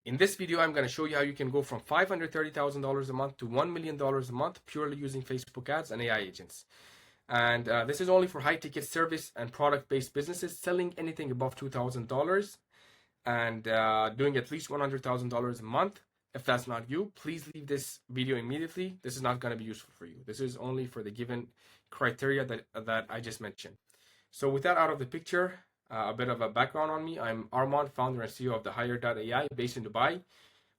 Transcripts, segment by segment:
In this video, I'm going to show you how you can go from $530,000 a month to $1 million a month purely using Facebook ads and AI agents. And this is only for high ticket service and product based businesses selling anything above $2,000 and doing at least $100,000 a month. If that's not you, please leave this video immediately. This is not going to be useful for you. This is only for the given criteria that I just mentioned. So with that out of the picture, a bit of a background on me. I'm Armand, founder and CEO of the Hire.ai based in Dubai.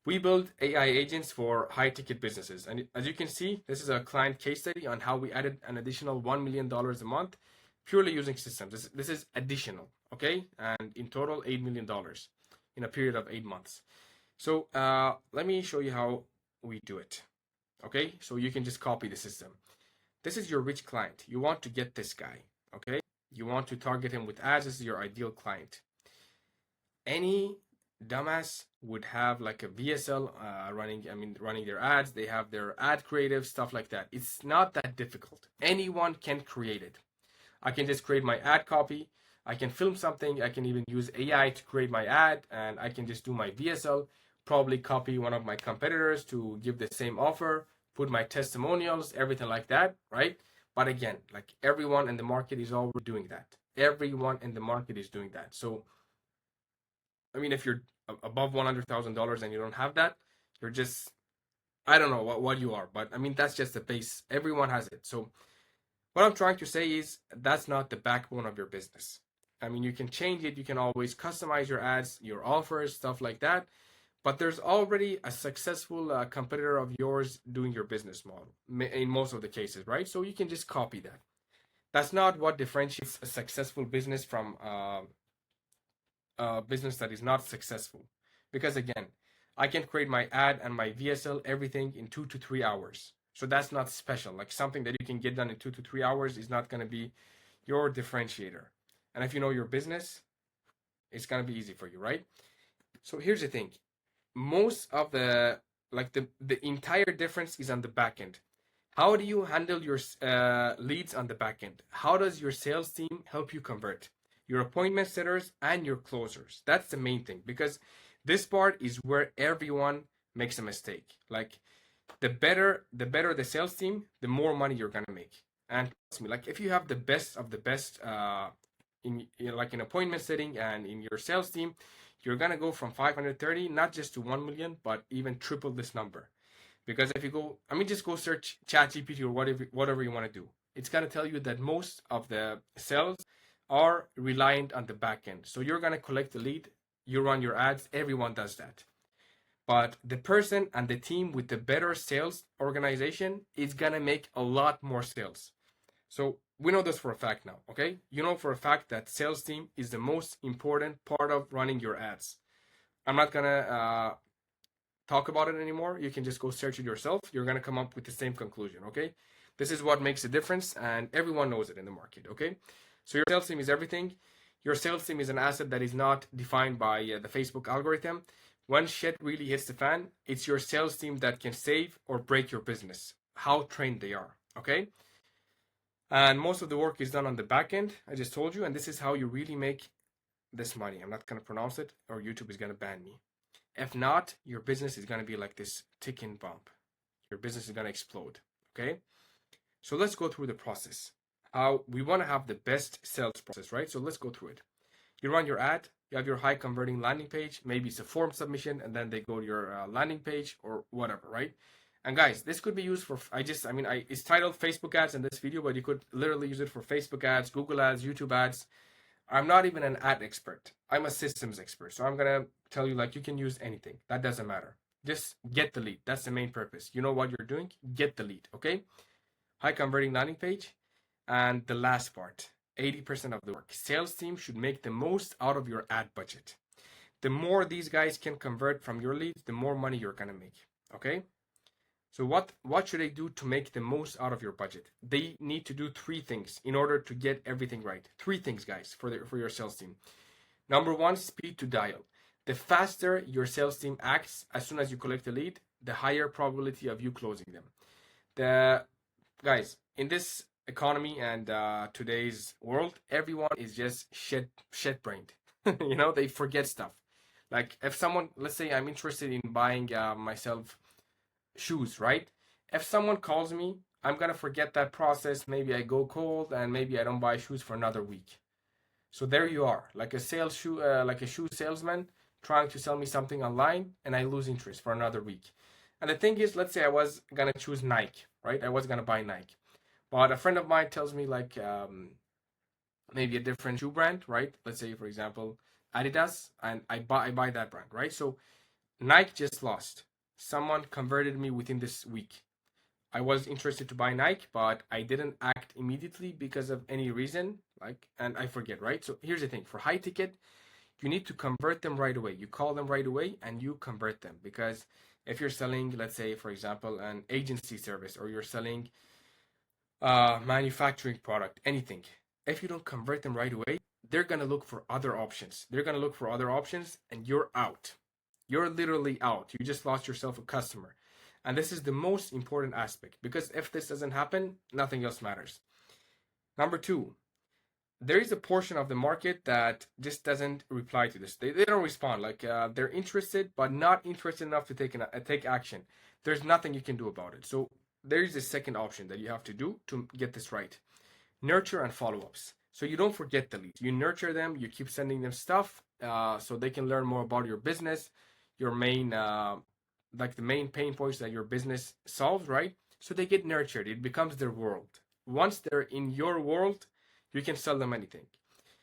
We build AI agents for high ticket businesses. And as you can see, this is a client case study on how we added an additional $1 million a month purely using systems. This is additional, okay? And in total, $8 million in a period of 8 months. So let me show you how we do it, okay? So you can just copy the system. This is your rich client. You want to get this guy, okay? You want to target him with ads. This is your ideal client. Any dumbass would have like a VSL running their ads. They have their ad creative, stuff like that. It's not that difficult. Anyone can create it. I can just create my ad copy. I can film something. I can even use AI to create my ad, and I can just do my VSL, probably copy one of my competitors to give the same offer, put my testimonials, everything like that, right? But again, like everyone in the market is already doing that. Everyone in the market is doing that. So, I mean, if you're above $100,000 and you don't have that, you're just, I don't know what you are, but I mean, that's just the base. Everyone has it. So, what I'm trying to say is that's not the backbone of your business. I mean, you can change it. You can always customize your ads, your offers, stuff like that. But there's already a successful competitor of yours doing your business model in most of the cases, right? So you can just copy that. That's not what differentiates a successful business from a business that is not successful. Because again, I can create my ad and my VSL, everything in 2 to 3 hours. So that's not special. Like something that you can get done in 2 to 3 hours is not going to be your differentiator. And if you know your business, it's going to be easy for you, right? So here's the thing. Most of the entire difference is on the back end. How do you handle your leads on the back end? How does your sales team help you convert your appointment setters and your closers? That's the main thing, because this part is where everyone makes a mistake. Like the better the sales team, the more money you're gonna make. And trust me, like if you have the best of the best in like in appointment setting and in your sales team, you're gonna go from 530 not just to 1 million, but even triple this number. Because if you go, I mean, just go search ChatGPT or whatever you want to do. It's gonna tell you that most of the sales are reliant on the back end. So you're gonna collect the lead, you run your ads, everyone does that. But the person and the team with the better sales organization is gonna make a lot more sales. So we know this for a fact now, okay? You know for a fact that sales team is the most important part of running your ads. I'm not gonna talk about it anymore. You can just go search it yourself. You're gonna come up with the same conclusion, okay? This is what makes a difference, and everyone knows it in the market, okay? So your sales team is everything. Your sales team is an asset that is not defined by the Facebook algorithm. When shit really hits the fan, it's your sales team that can save or break your business. How trained they are, okay? And most of the work is done on the back end, I just told you, and this is how you really make this money. I'm not gonna pronounce it, or YouTube is gonna ban me. If not, your business is gonna be like this ticking bomb. Your business is gonna explode, okay? So let's go through the process. How we wanna have the best sales process, right? So let's go through it. You run your ad, you have your high converting landing page, maybe it's a form submission, and then they go to your landing page or whatever, right? And guys, this could be used for, it's titled Facebook ads in this video, but you could literally use it for Facebook ads, Google ads, YouTube ads. I'm not even an ad expert. I'm a systems expert. So I'm going to tell you, like, you can use anything. That doesn't matter. Just get the lead. That's the main purpose. You know what you're doing? Get the lead, okay? High converting landing page. And the last part, 80% of the work. Sales team should make the most out of your ad budget. The more these guys can convert from your leads, the more money you're going to make, okay? So what should they do to make the most out of your budget? They need to do 3 things in order to get everything right. 3 things, guys, for your sales team. Number 1, speed to dial. The faster your sales team acts as soon as you collect the lead, the higher probability of you closing them. The guys, in this economy and today's world, everyone is just shit brained. You know, they forget stuff. Like if someone, let's say I'm interested in buying myself shoes, right? If someone calls me, I'm gonna forget that process. Maybe I go cold, and maybe I don't buy shoes for another week. So there you are, like like a shoe salesman trying to sell me something online, and I lose interest for another week. And the thing is, let's say I was gonna choose Nike, right? I was gonna buy Nike, but a friend of mine tells me like maybe a different shoe brand, right? Let's say for example Adidas, and I buy that brand, right? So Nike just lost. Someone converted me within this week. I was interested to buy Nike, but I didn't act immediately because of any reason. Like, and I forget, right? So here's the thing: for high ticket, you need to convert them right away. You call them right away and you convert them, because if you're selling, let's say, for example, an agency service, or you're selling manufacturing product, anything, if you don't convert them right away, they're gonna look for other options. They're gonna look for other options, and you're out. You're literally out. You just lost yourself a customer. And this is the most important aspect, because if this doesn't happen, nothing else matters. Number two, there is a portion of the market that just doesn't reply to this. They don't respond. Like they're interested, but not interested enough to take action. There's nothing you can do about it. So there is a second option that you have to do to get this right: nurture and follow ups. So you don't forget the leads. You nurture them. You keep sending them stuff so they can learn more about your business, your main like the main pain points that your business solves, right? So they get nurtured. It becomes their world. Once they're in your world, you can sell them anything.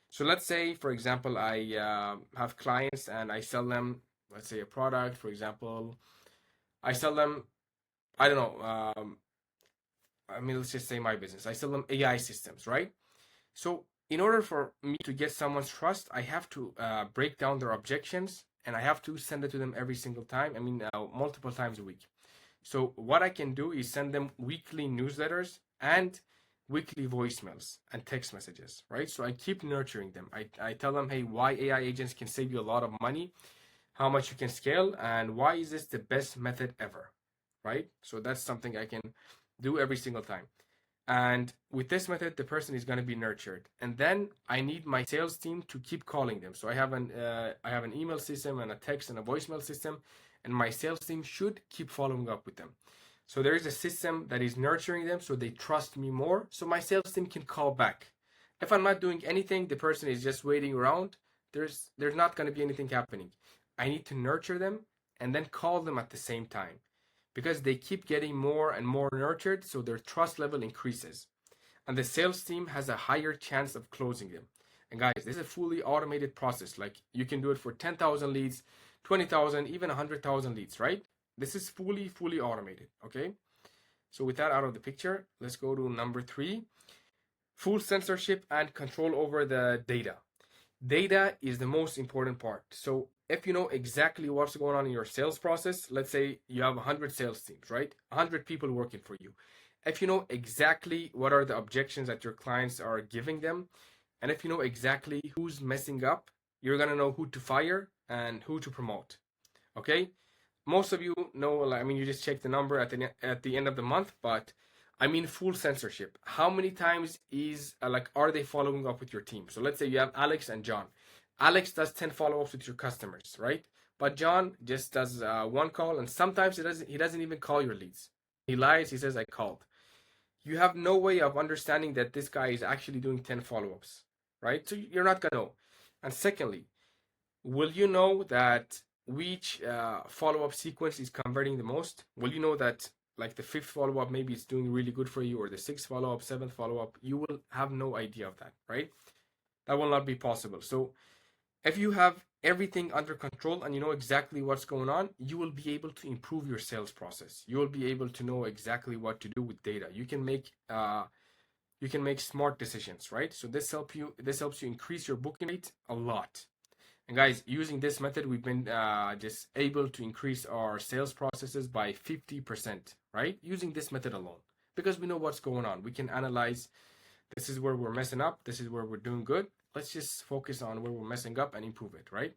So let's say, for example, I have clients and I sell them, let's say, a product. For example, I sell them, I don't know. I mean, let's just say my business. I sell them AI systems, right? So in order for me to get someone's trust, I have to break down their objections, and I have to send it to them every single time. I mean, multiple times a week. So what I can do is send them weekly newsletters and weekly voicemails and text messages, right? So I keep nurturing them. I tell them, hey, why AI agents can save you a lot of money, how much you can scale, and why is this the best method ever, right? So that's something I can do every single time. And with this method, the person is going to be nurtured. And then I need my sales team to keep calling them. So I have an email system and a text and a voicemail system, and my sales team should keep following up with them. So there is a system that is nurturing them, so they trust me more. So my sales team can call back. If I'm not doing anything, the person is just waiting around. There's not going to be anything happening. I need to nurture them and then call them at the same time, because they keep getting more and more nurtured, so their trust level increases. And the sales team has a higher chance of closing them. And guys, this is a fully automated process. Like you can do it for 10,000 leads, 20,000, even 100,000 leads, right? This is fully automated, okay? So with that out of the picture, let's go to number 3: full censorship and control over the data. Data is the most important part. So if you know exactly what's going on in your sales process, let's say you have 100 sales teams, right? 100 people working for you. If you know exactly what are the objections that your clients are giving them, and if you know exactly who's messing up, you're going to know who to fire and who to promote. Okay? Most of you know, I mean, you just check the number at the end of the month, but I mean full censorship. How many times is like are they following up with your team? So let's say you have Alex and John. Alex does 10 follow-ups with your customers, right? But John just does one call, and sometimes he doesn't even call your leads. He lies, he says I called. You have no way of understanding that this guy is actually doing 10 follow-ups, right? So you're not gonna know. And secondly, will you know that which follow-up sequence is converting the most? Will you know that like the fifth follow-up maybe it's doing really good for you, or the sixth follow-up, seventh follow-up? You will have no idea of that, right? That will not be possible. So if you have everything under control and you know exactly what's going on, you will be able to improve your sales process. You will be able to know exactly what to do with data. You can make smart decisions, right? So this helps you increase your booking rate a lot. And guys, using this method, we've been just able to increase our sales processes by 50%, right? Using this method alone, because we know what's going on. We can analyze, this is where we're messing up, this is where we're doing good. Let's just focus on where we're messing up and improve it, right?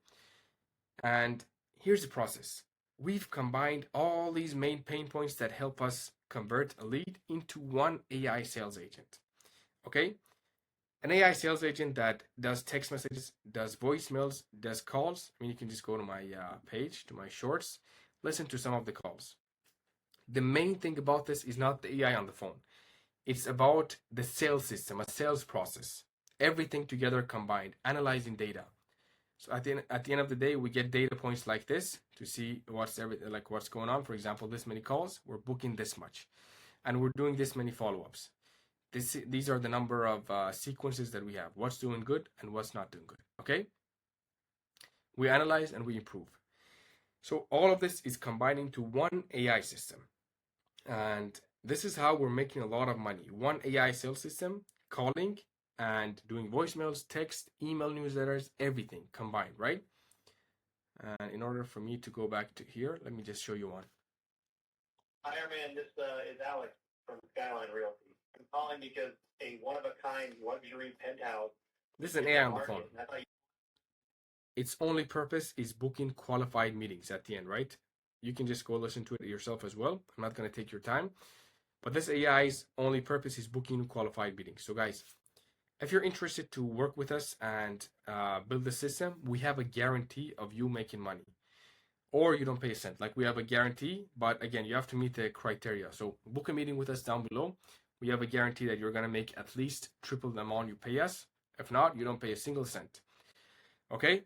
And here's the process. We've combined all these main pain points that help us convert a lead into one AI sales agent. Okay? An AI sales agent that does text messages, does voicemails, does calls. I mean, you can just go to my page, to my shorts, listen to some of the calls. The main thing about this is not the AI on the phone. It's about the sales system, a sales process. Everything together combined, analyzing data. So at the end of the day, we get data points like this to see what's going on. For example, this many calls, we're booking this much, and we're doing this many follow-ups. These are the number of sequences that we have. What's doing good and what's not doing good. Okay, we analyze and we improve. So all of this is combining to one AI system, and this is how we're making a lot of money. One AI sales system, calling and doing voicemails, text, email newsletters, everything combined, right? And in order for me to go back to here, let me just show you one. Hi, Arman. This is Alex from Skyline Realty. I'm calling because a one-of-a-kind luxury penthouse. This is an AI on the phone. Its only purpose is booking qualified meetings at the end, right? You can just go listen to it yourself as well. I'm not going to take your time. But this AI's only purpose is booking qualified meetings. So guys, if you're interested to work with us and build the system, we have a guarantee of you making money. Or you don't pay a cent. Like, we have a guarantee, but again, you have to meet the criteria. So book a meeting with us down below. We have a guarantee that you're going to make at least triple the amount you pay us. If not, you don't pay a single cent. Okay?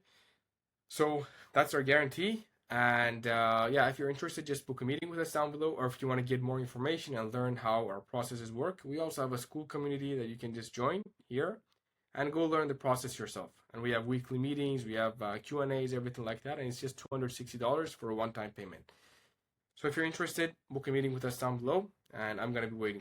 So that's our guarantee. And yeah, if you're interested, just book a meeting with us down below. Or if you want to get more information and learn how our processes work, we also have a school community that you can just join here and go learn the process yourself. And we have weekly meetings, we have Q&As, everything like that. And it's just $260 for a one-time payment. So if you're interested, book a meeting with us down below, and I'm going to be waiting